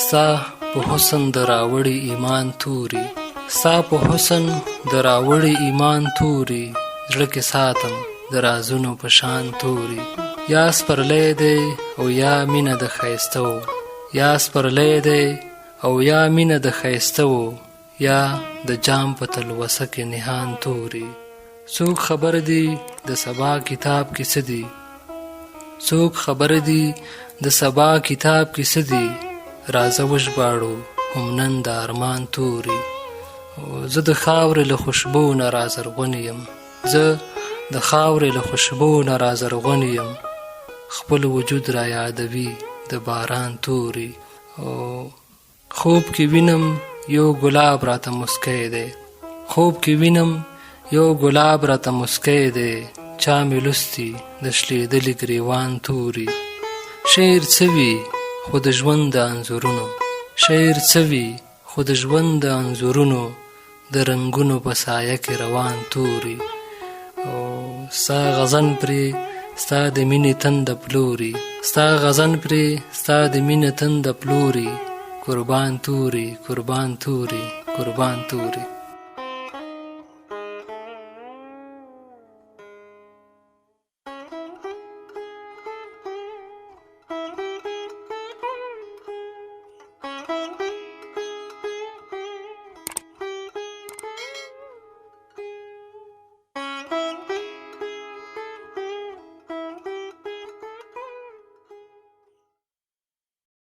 ستا په حسن د راوړي ایمان توري، ستا په حسن د راوړي ایمان توري، زړه کې ساتم د رازونو په شان توري. یا سپرلی دی او یا مینه د ښایسته و، یا سپرلی دی او یا مینه د ښایسته و، یا د جام په تلوسه کې نهان توري. څوک خبر دی د سبا کتاب کې څه دي، څوک خبر دی د سبا کتاب کې څه دي، راځه وژباړو هم نن د ارمان توري. زه د خاورې له خوشبو نه رازرغون یم، زه د خاورې له خوشبو نه رازرغون یم، خپل وجود را یادوي د باران توري. خوب کې وینم یو ګلاب راته مسکی دی، خوب کې وینم یو ګلاب راته مسکی دی، چا مې لوستي د شلېدلي ګریوان توري. شعر څه وي خو د ژوند د انځورونو، شعر څه وي خو د ژوند د انځورونو، د رنګونو په سایه کې روان توري. ستا غزن پرې ستا د مینې تنده پلوري، ستا غزن پرې ستا د مینې تنده پلوري، قربان توري قربان توري قربان توري.